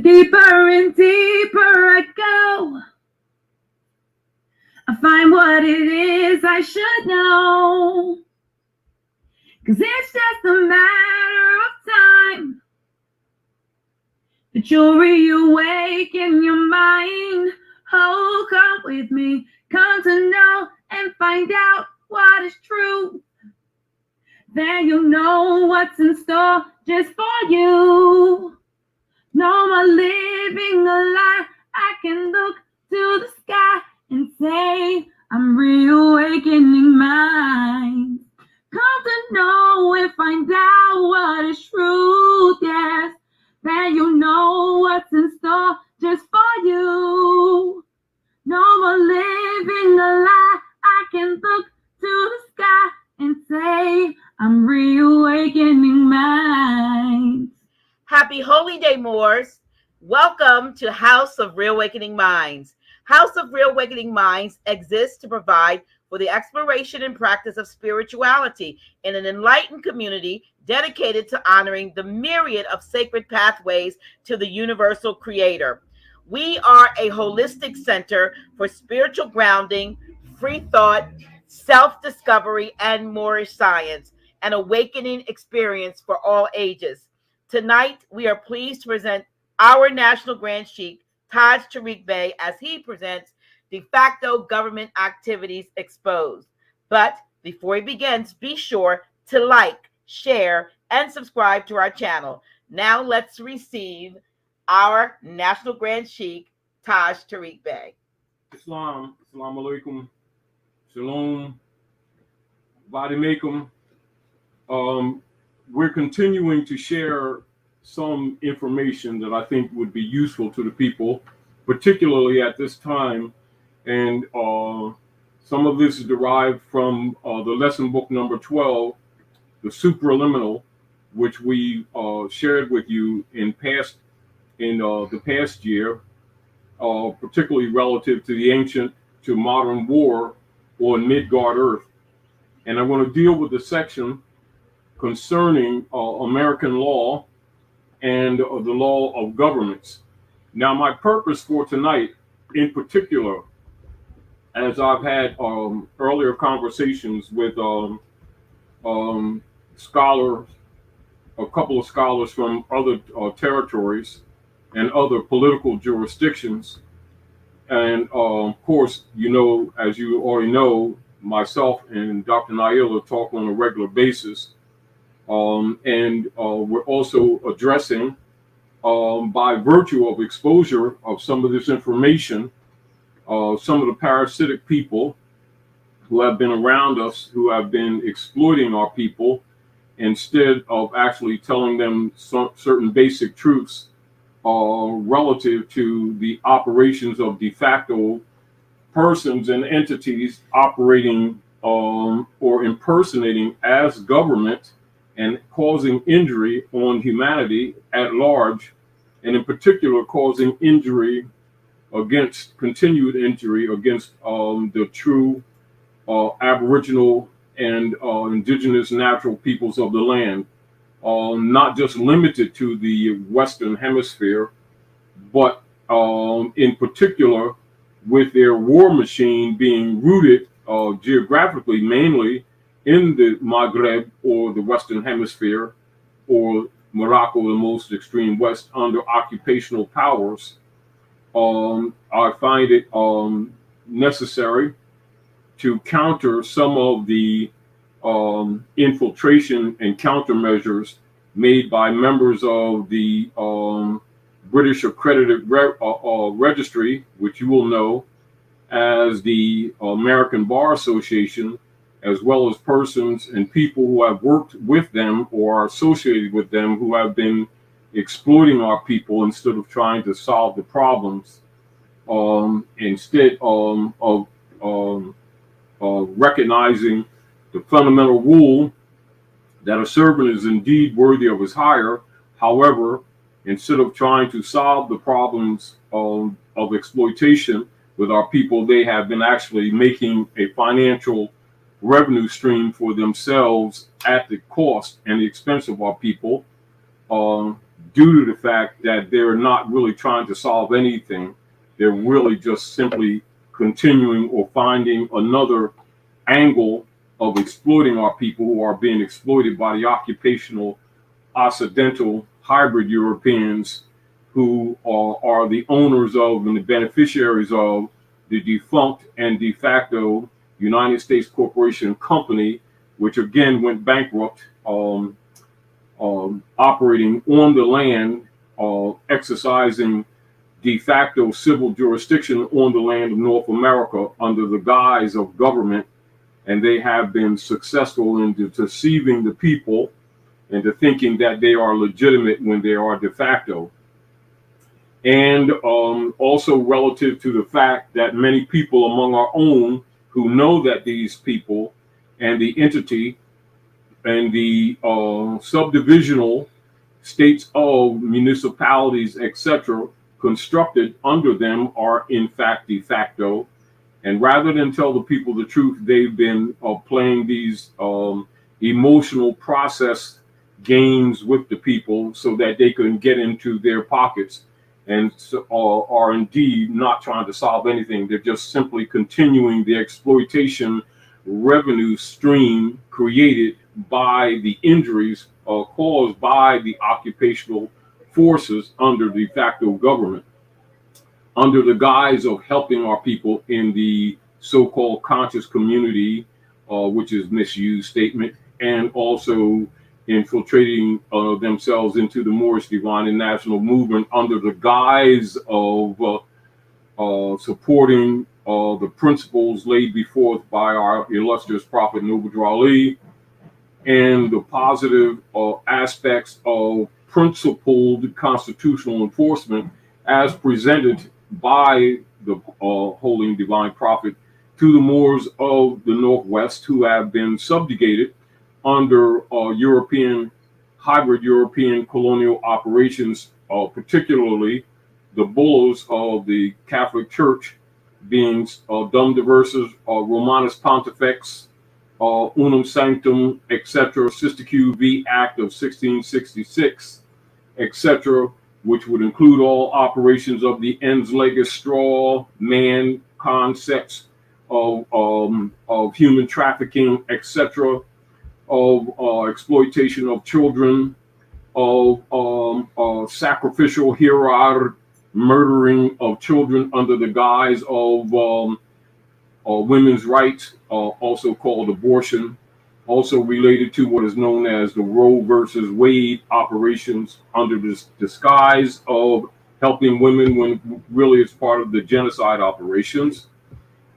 Deeper and deeper I go. I find what it is I should know. 'Cause it's just a matter of time that you'll reawaken your mind. Oh, come with me, come to know and find out what is true. Then you'll know what's in store just for you. No more living a lie. I can look to the sky and say, I'm reawakening mine. Come to know and find out what is truth, yes. Then you'll know what's in store just for you. No more living a lie. I can look to the sky and say, I'm reawakening mine. Happy Holy Day, Moors. Welcome to House of Reawakening Minds. House of Reawakening Minds exists to provide for the exploration and practice of spirituality in an enlightened community dedicated to honoring the myriad of sacred pathways to the universal creator. We are a holistic center for spiritual grounding, free thought, self-discovery, and Moorish science, an awakening experience for all ages. Tonight, we are pleased to present our National Grand Sheik, Taj Tarik Bey, as he presents De facto government activities exposed. But before he begins, be sure to like, share, and subscribe to our channel. Now let's receive our National Grand Sheik, Taj Tarik Bey. Islam, Assalamu alaikum, Shalom, Vadimekum. We're continuing to share some information that I think would be useful to the people, particularly at this time. And some of this is derived from the lesson book number 12, the Supraliminal, which we shared with you in the past year, particularly relative to the ancient to modern war on Midgard Earth. And I want to deal with the section concerning American law and the law of governments. Now, my purpose for tonight, in particular, as I've had earlier conversations with scholars, a couple of scholars from other territories and other political jurisdictions, and of course, you know, as you already know, myself and Dr. Naila talk on a regular basis. And we're also addressing, by virtue of exposure of some of this information, some of the parasitic people who have been around us, who have been exploiting our people, instead of actually telling them certain basic truths relative to the operations of de facto persons and entities operating or impersonating as government and causing injury on humanity at large, and in particular causing continued injury against the true Aboriginal and indigenous natural peoples of the land, not just limited to the Western Hemisphere, but in particular with their war machine being rooted geographically mainly in the Maghreb or the Western Hemisphere, or Morocco, the most extreme west, under occupational powers. I find it necessary to counter some of the infiltration and countermeasures made by members of the British Accredited Registry, which you will know as the American Bar Association, as well as persons and people who have worked with them or are associated with them, who have been exploiting our people instead of trying to solve the problems, instead of recognizing the fundamental rule that a servant is indeed worthy of his hire. However, instead of trying to solve the problems of exploitation with our people, they have been actually making a financial revenue stream for themselves at the cost and the expense of our people. due to the fact that they're not really trying to solve anything. They're really just simply continuing or finding another angle of exploiting our people who are being exploited by the occupational, Occidental, hybrid Europeans who are the owners of and the beneficiaries of the defunct and de facto United States Corporation Company, which again went bankrupt, operating on the land, exercising de facto civil jurisdiction on the land of North America under the guise of government. And they have been successful in deceiving the people into thinking that they are legitimate when they are de facto. And also relative to the fact that many people among our own who know that these people and the entity and the subdivisional states of municipalities, etc., constructed under them are in fact de facto. And rather than tell the people the truth, they've been playing these emotional process games with the people so that they can get into their pockets, and are indeed not trying to solve anything. They're just simply continuing the exploitation revenue stream created by the injuries caused by the occupational forces under de facto government, under the guise of helping our people in the so-called conscious community, which is misused statement, and also infiltrating themselves into the Moorish divine and national movement under the guise of supporting the principles laid before by our illustrious prophet Noble Ali, and the positive aspects of principled constitutional enforcement as presented by the holy and divine prophet to the Moors of the Northwest, who have been subjugated under hybrid European colonial operations, particularly the bulls of the Catholic Church, being Dum Diversas, Romanus Pontifex, Unum Sanctum, etc., Sister QV Act of 1666, etc., which would include all operations of the ens legis straw man concepts of human trafficking, etc., of exploitation of children, of sacrificial hierarchy, murdering of children under the guise of women's rights, also called abortion, also related to what is known as the Roe versus Wade operations under this disguise of helping women when really it's part of the genocide operations,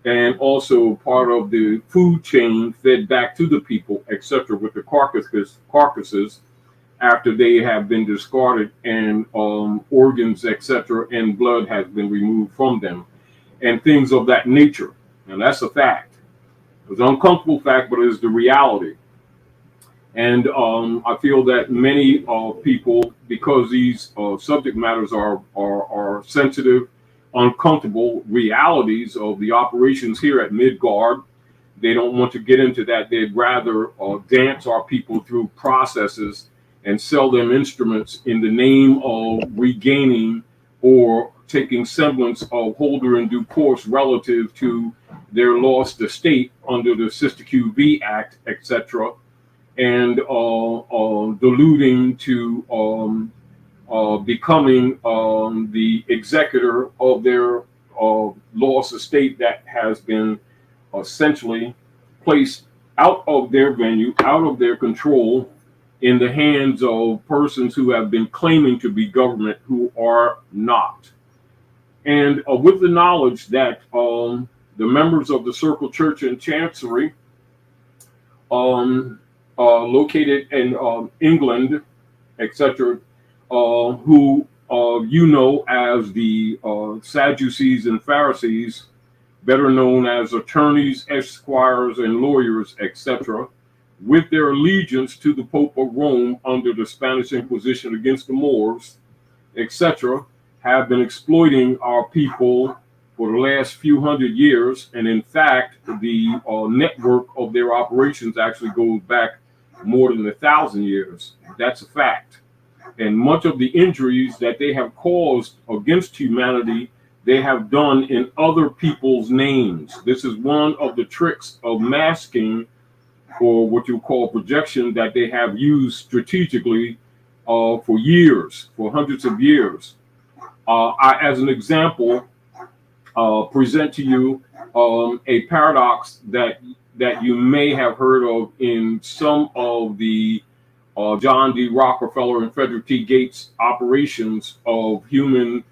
and also part of the food chain fed back to the people, etc., with the carcasses after they have been discarded and organs, etc., and blood has been removed from them, and things of that nature. And that's a fact. It's an uncomfortable fact, but it is the reality. And I feel that many people, because these subject matters are sensitive, uncomfortable realities of the operations here at Midgard, they don't want to get into that. They'd rather dance our people through processes and sell them instruments in the name of regaining or taking semblance of holder in due course relative to their lost estate under the Sister QV Act, etc., and deluding to becoming the executor of their lost estate that has been essentially placed out of their venue, out of their control, in the hands of persons who have been claiming to be government who are not. And with the knowledge that the members of the Circle Church and Chancery, located in England, etc., who you know as the Sadducees and Pharisees, better known as attorneys, esquires, and lawyers, etc., with their allegiance to the Pope of Rome under the Spanish Inquisition against the Moors, etc., have been exploiting our people for the last few hundred years. And in fact, the network of their operations actually goes back more than 1,000 years. That's a fact. And much of the injuries that they have caused against humanity, they have done in other people's names. This is one of the tricks of masking, or what you call projection, that they have used strategically for years, for hundreds of years. As an example, present to you a paradox that you may have heard of in some of the John D. Rockefeller and Frederick T. Gates operations of humans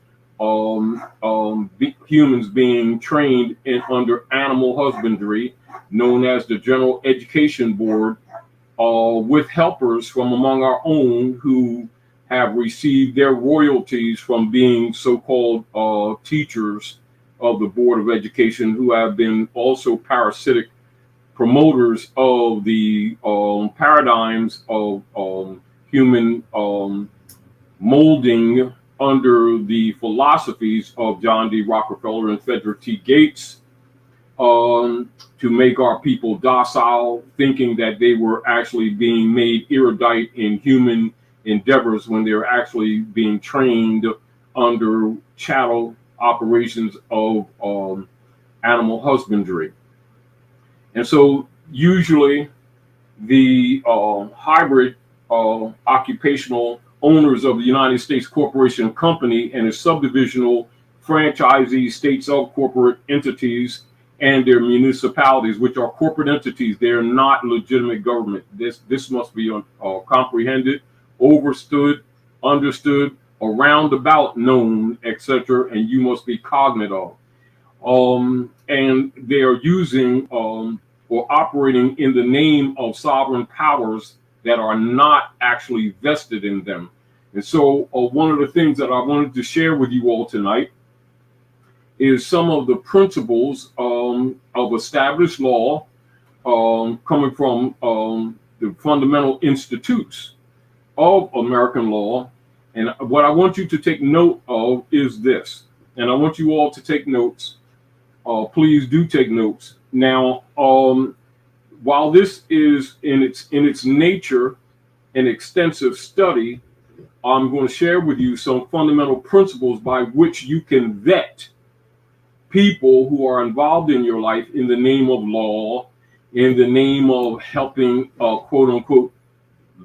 being trained under animal husbandry, known as the General Education Board, with helpers from among our own who have received their royalties from being so-called teachers of the Board of Education, who have been also parasitic promoters of the paradigms of human molding under the philosophies of John D. Rockefeller and Frederick T. Gates, to make our people docile, thinking that they were actually being made erudite in human endeavors when they're actually being trained under chattel operations of animal husbandry. And so usually the hybrid occupational owners of the United States Corporation Company and its subdivisional franchisee states of corporate entities and their municipalities, which are corporate entities, they're not legitimate government. This must be comprehended, overstood, understood, around about known, etc., and you must be cognizant of. And they are using or operating in the name of sovereign powers that are not actually vested in them. And so one of the things that I wanted to share with you all tonight is some of the principles of established law coming from the fundamental institutes of American law. And what I want you to take note of is this, and I want you all to take notes. Please do take notes. Now, while this is in its nature an extensive study, I'm going to share with you some fundamental principles by which you can vet people who are involved in your life in the name of law, in the name of helping, quote unquote,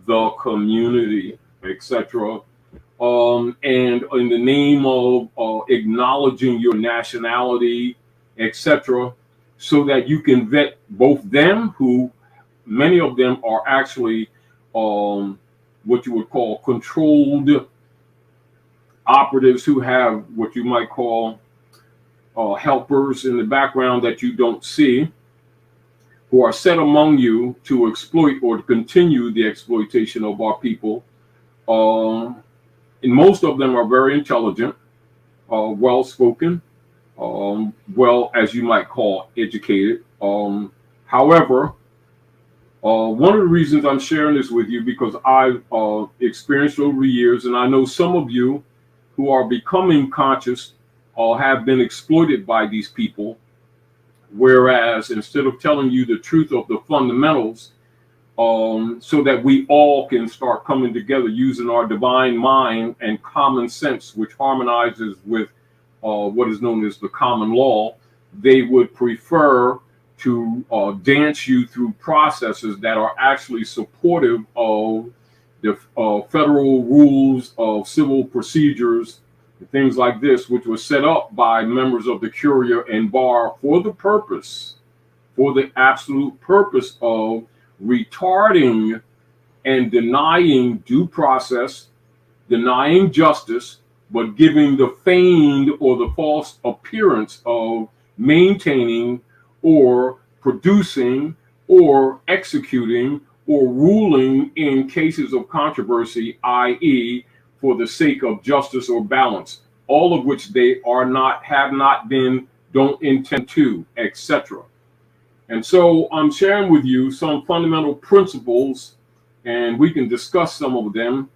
the community, etc. And in the name of acknowledging your nationality, etc., so that you can vet both them, who many of them are actually what you would call controlled operatives, who have what you might call helpers in the background that you don't see, who are set among you to exploit or to continue the exploitation of our people. And most of them are very intelligent, well-spoken, well, as you might call, educated. However, one of the reasons I'm sharing this with you, because I've experienced over the years, and I know some of you who are becoming conscious have been exploited by these people, whereas instead of telling you the truth of the fundamentals, so that we all can start coming together using our divine mind and common sense, which harmonizes with what is known as the common law, they would prefer to dance you through processes that are actually supportive of the federal rules of civil procedures, things like this, which was set up by members of the Curia and Bar for the absolute purpose of retarding and denying due process, denying justice, but giving the feigned or the false appearance of maintaining or producing or executing or ruling in cases of controversy, i.e., for the sake of justice or balance, all of which they are not, have not been, don't intend to, etc. And so I'm sharing with you some fundamental principles, and we can discuss some of them.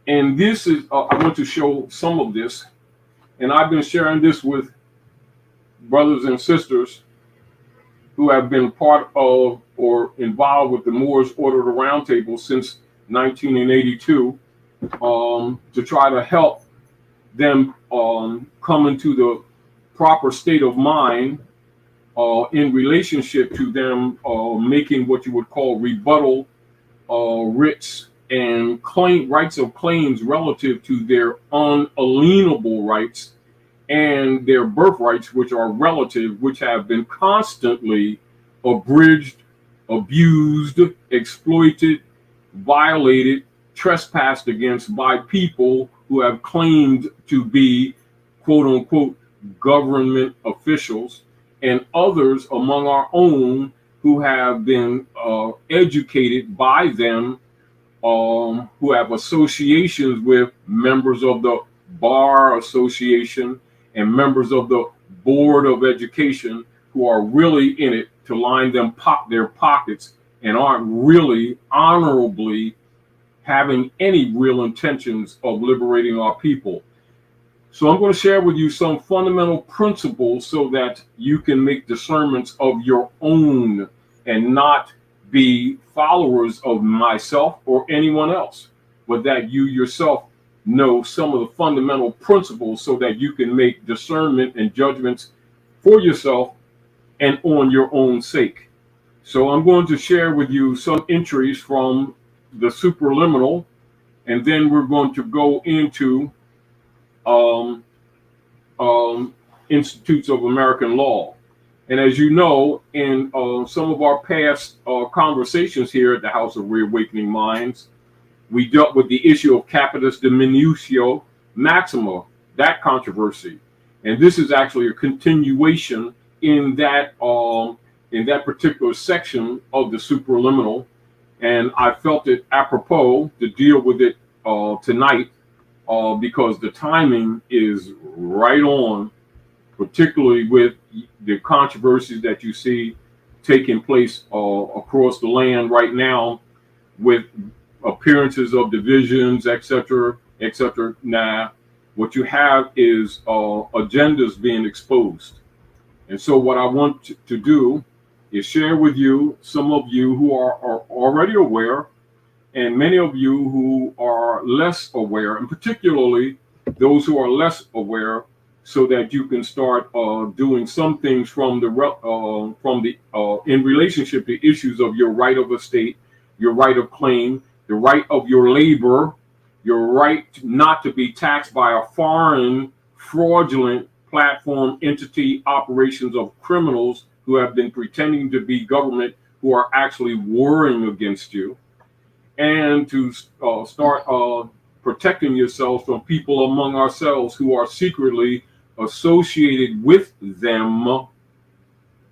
And this is, I want to show some of this, and I've been sharing this with brothers and sisters who have been part of or involved with the Moorish Order of the Round Table since 1982, to try to help them come into the proper state of mind in relationship to them making what you would call rebuttal writs and rights of claims relative to their unalienable rights and their birthrights, which are relative, which have been constantly abridged, abused, exploited, violated, trespassed against by people who have claimed to be, quote unquote, government officials, and others among our own who have been educated by them, who have associations with members of the Bar Association and members of the Board of Education, who are really in it to line them their pockets and aren't really honorably having any real intentions of liberating our people. So I'm going to share with you some fundamental principles so that you can make discernments of your own and not be followers of myself or anyone else, but that you yourself know some of the fundamental principles so that you can make discernment and judgments for yourself and on your own sake. So I'm going to share with you some entries from the Superliminal, and then we're going to go into Institutes of American Law. And as you know, in some of our past conversations here at the House of Reawakening Minds, we dealt with the issue of capitis diminutio maxima, that controversy. And this is actually a continuation in that particular section of the Superliminal. And I felt it apropos to deal with it tonight because the timing is right on, particularly with the controversies that you see taking place across the land right now with appearances of divisions, etc., etc. Now, what you have is agendas being exposed. And so what I want to do is share with you, some of you who are already aware, and many of you who are less aware, and particularly those who are less aware, so that you can start doing some things from the in relationship to issues of your right of estate, your right of claim, the right of your labor, your right not to be taxed by a foreign fraudulent platform entity operations of criminals who have been pretending to be government, who are actually warring against you, and to start protecting yourselves from people among ourselves who are secretly associated with them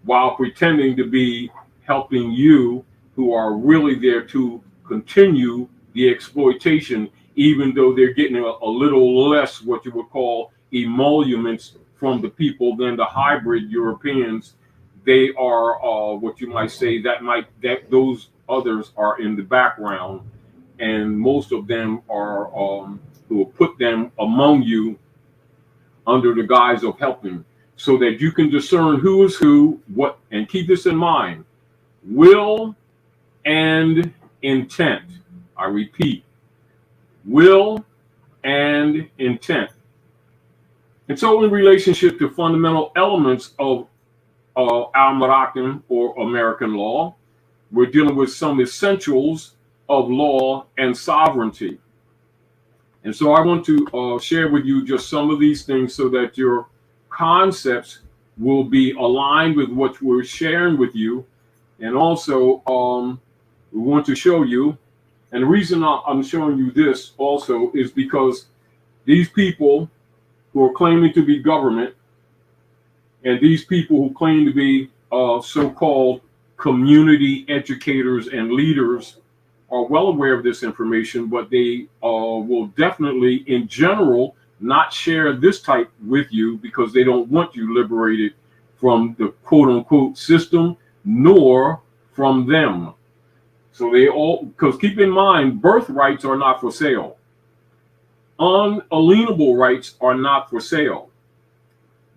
while pretending to be helping you, who are really there to continue the exploitation, even though they're getting a little less what you would call emoluments from the people than the hybrid Europeans. They are what you might say that those others are in the background, and most of them are who will put them among you under the guise of helping, so that you can discern who is who, what, and keep this in mind: will and intent. I repeat, will and intent. And so in relationship to fundamental elements of Al-Moroccan or American law, we're dealing with some essentials of law and sovereignty. And so I want to share with you just some of these things so that your concepts will be aligned with what we're sharing with you. And also, we want to show you, and the reason I'm showing you this also is because these people who are claiming to be government and these people who claim to be so-called community educators and leaders are well aware of this information, but they will definitely, in general, not share this type with you because they don't want you liberated from the quote-unquote system, nor from them. So they all, because keep in mind, birthrights are not for sale. Unalienable rights are not for sale.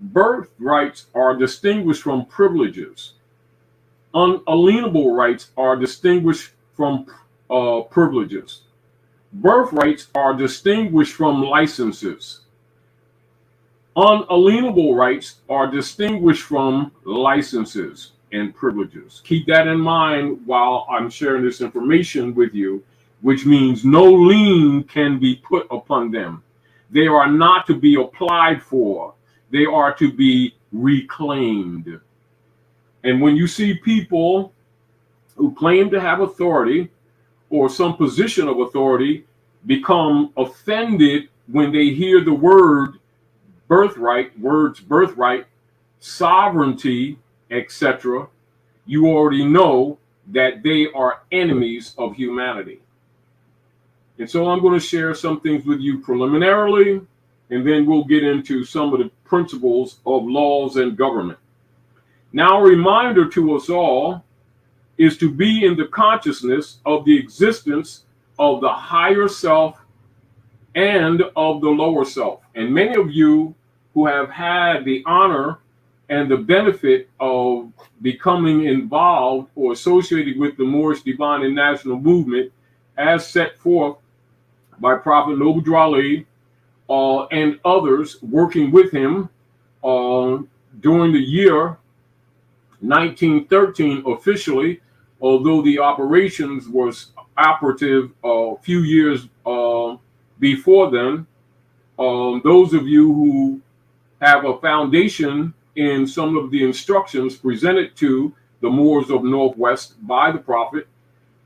Birthrights are distinguished from privileges. Unalienable rights are distinguished from privileges. Birthrights are distinguished from licenses. Unalienable rights are distinguished from licenses and privileges. Keep that in mind while I'm sharing this information with you, which means no lien can be put upon them. They are not to be applied for. They are to be reclaimed. And when you see people who claim to have authority or some position of authority become offended when they hear the word birthright, sovereignty, etc., you already know that they are enemies of humanity. And so I'm going to share some things with you preliminarily, and then we'll get into some of the principles of laws and government. Now, a reminder to us all is to be in the consciousness of the existence of the higher self and of the lower self. And many of you who have had the honor and the benefit of becoming involved or associated with the Moorish Divine and National Movement as set forth by Prophet Noble Drali and others working with him during the year 1913 officially, although the operations was operative a few years before then. Those of you who have a foundation in some of the instructions presented to the Moors of Northwest by the Prophet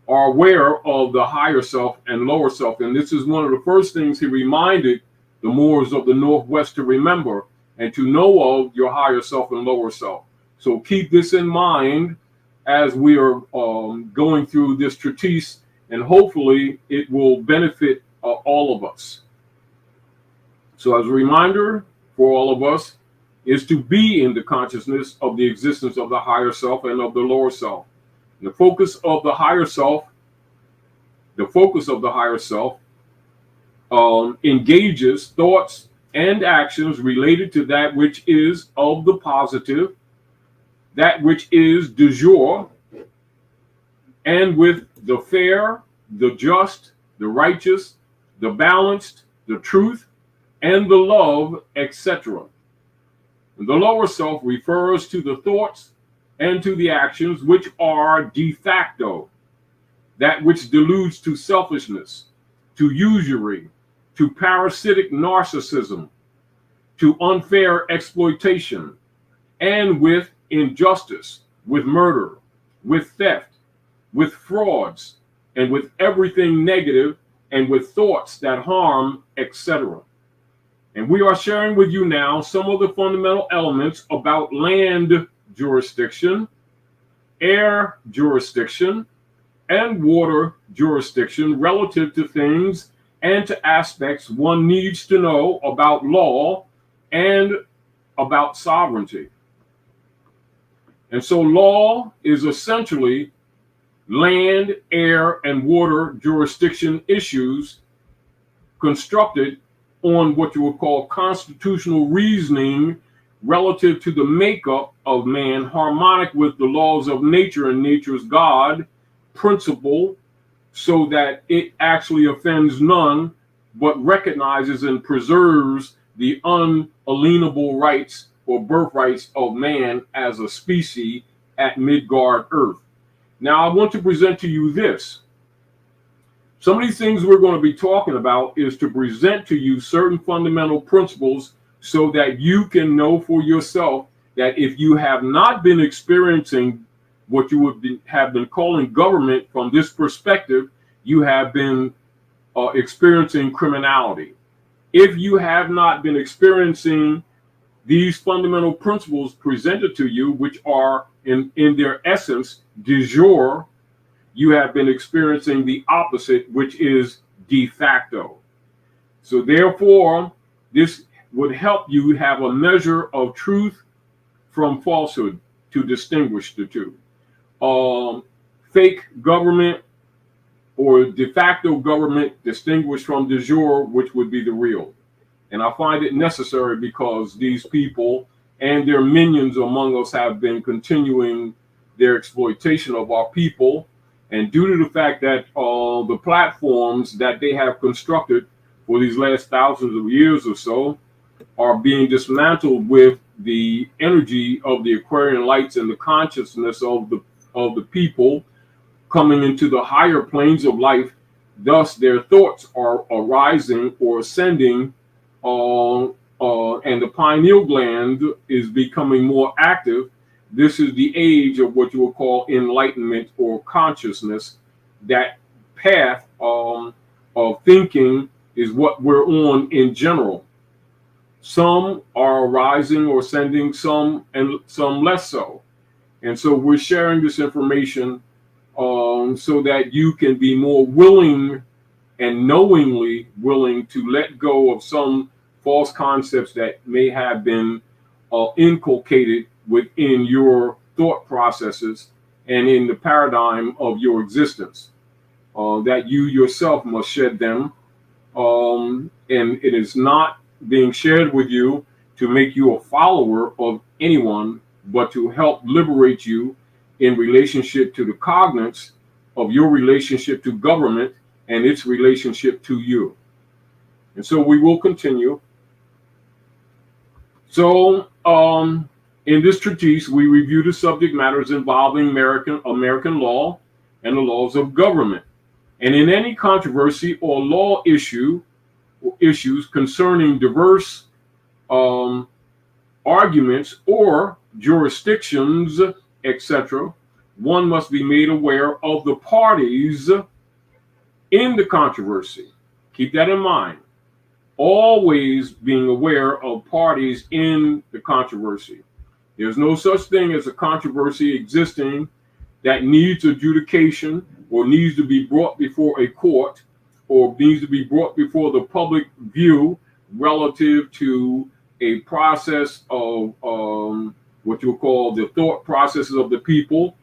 are aware of the higher self and lower self. And this is one of the first things he reminded the Moors of the Northwest to remember and to know of your higher self and lower self. So keep this in mind as we are going through this treatise, and hopefully it will benefit all of us. So as a reminder for all of us is to be in the consciousness of the existence of the higher self and of the lower self. And the focus of the higher self, engages thoughts and actions related to that which is of the positive, that which is du jour, and with the fair, the just, the righteous, the balanced, the truth, and the love, etc. The lower self refers to the thoughts and to the actions which are de facto, that which deludes to selfishness, to usury, to parasitic narcissism, to unfair exploitation, and with injustice, with murder, with theft, with frauds, and with everything negative, and with thoughts that harm, etc. And we are sharing with you now some of the fundamental elements about land jurisdiction, air jurisdiction, and water jurisdiction relative to things and to aspects one needs to know about law and about sovereignty. And so law is essentially land, air, and water jurisdiction issues constructed on what you would call constitutional reasoning relative to the makeup of man, harmonic with the laws of nature and nature's God principle, so that it actually offends none, but recognizes and preserves the unalienable rights or birthrights of man as a species at Midgard Earth. Now, I want to present to you this. Some of these things we're going to be talking about is to present to you certain fundamental principles so that you can know for yourself that if you have not been experiencing what you would have been calling government from this perspective, you have been experiencing criminality. If you have not been experiencing these fundamental principles presented to you, which are in their essence de jure, you have been experiencing the opposite, which is de facto. So therefore, this would help you have a measure of truth from falsehood to distinguish the two. Fake government or de facto government distinguished from de jure, which would be the real. And I find it necessary because these people and their minions among us have been continuing their exploitation of our people And due to the fact that the platforms that they have constructed for these last thousands of years or so are being dismantled with the energy of the Aquarian lights and the consciousness of the people coming into the higher planes of life, thus their thoughts are arising or ascending, and the pineal gland is becoming more active. This is the age of what you would call enlightenment or consciousness. That path of thinking is what we're on in general. Some are rising or ascending, some and some less so. And so we're sharing this information so that you can be more willing and knowingly willing to let go of some false concepts that may have been inculcated within your thought processes and in the paradigm of your existence, that you yourself must shed them. And it is not being shared with you to make you a follower of anyone, but to help liberate you in relationship to the cognizance of your relationship to government and its relationship to you. And so we will continue. So in this treatise, we review the subject matters involving American law and the laws of government. And in any controversy or law issues concerning diverse arguments or jurisdictions, etc., one must be made aware of the parties in the controversy. Keep that in mind. Always being aware of parties in the controversy. There's no such thing as a controversy existing that needs adjudication or needs to be brought before a court or needs to be brought before the public view relative to a process of what you call the thought processes of the people,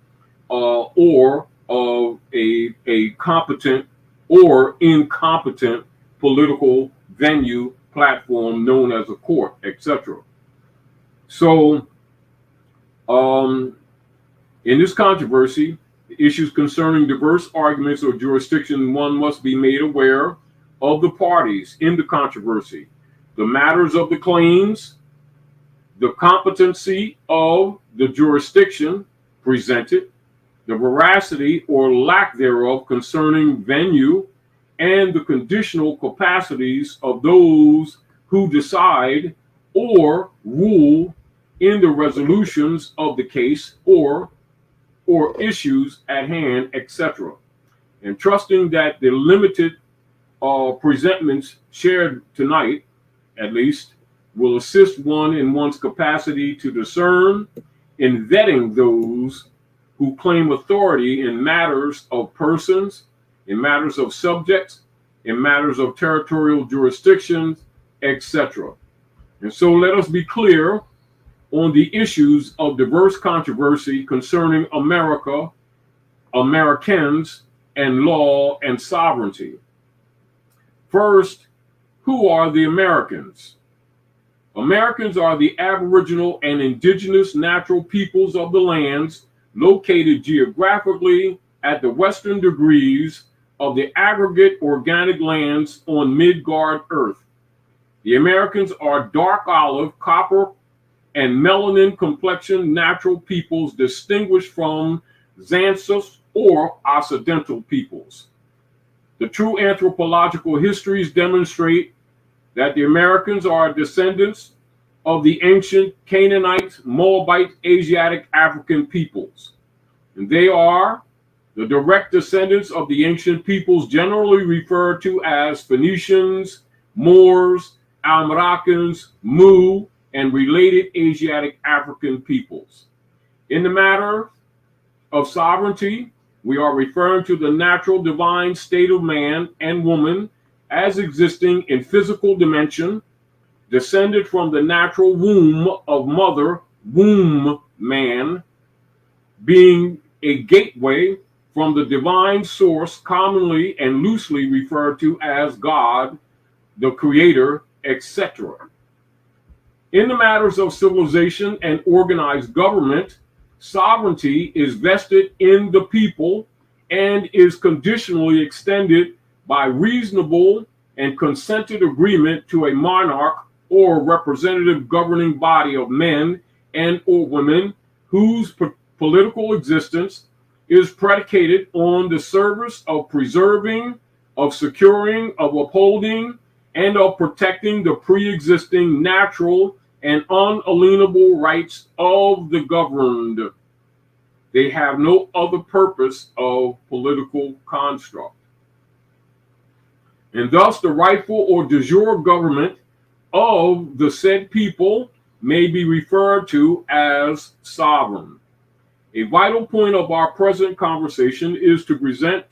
or of a competent or incompetent political venue platform known as a court, etc. So in this controversy, issues concerning diverse arguments or jurisdiction, one must be made aware of the parties in the controversy, the matters of the claims, the competency of the jurisdiction presented, the veracity or lack thereof concerning venue, and the conditional capacities of those who decide or rule in the resolutions of the case or issues at hand, etc. And trusting that the limited presentments shared tonight, at least, will assist one in one's capacity to discern in vetting those who claim authority in matters of persons, in matters of subjects, in matters of territorial jurisdictions, etc. And so let us be clear on the issues of diverse controversy concerning America, Americans, and law and sovereignty. First, who are the Americans? Americans are the aboriginal and indigenous natural peoples of the lands located geographically at the western degrees of the aggregate organic lands on Midgard Earth. The Americans are dark olive, copper, and melanin complexion natural peoples distinguished from Xanthus or Occidental peoples. The true anthropological histories demonstrate that the Americans are descendants of the ancient Canaanite, Moabite, Asiatic, African peoples. And they are the direct descendants of the ancient peoples generally referred to as Phoenicians, Moors, Almorocans, Mu, and related Asiatic African peoples. In the matter of sovereignty, we are referring to the natural divine state of man and woman as existing in physical dimension, descended from the natural womb of mother, womb man, being a gateway from the divine source, commonly and loosely referred to as God, the creator, etc. In the matters of civilization and organized government, sovereignty is vested in the people and is conditionally extended by reasonable and consented agreement to a monarch or representative governing body of men and or women whose political existence is predicated on the service of preserving, of securing, of upholding, and of protecting the pre-existing natural and unalienable rights of the governed. They have no other purpose of political construct. And thus the rightful or de jure government of the said people may be referred to as sovereign. A vital point of our present conversation is to present,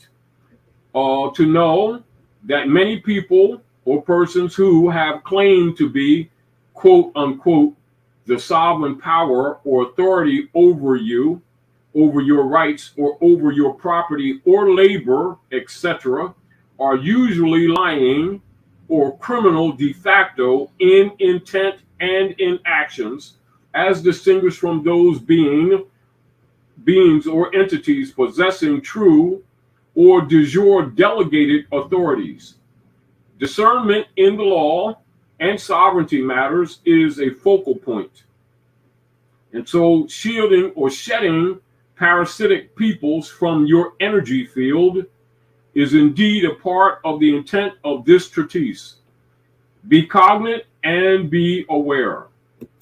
to know that many people or persons who have claimed to be, quote unquote, the sovereign power or authority over you, over your rights, or over your property or labor, etc., are usually lying or criminal de facto in intent and in actions, as distinguished from those beings or entities possessing true or de jure delegated authorities. Discernment in the law and sovereignty matters is a focal point. And so shielding or shedding parasitic peoples from your energy field is indeed a part of the intent of this treatise. Be cognate and be aware.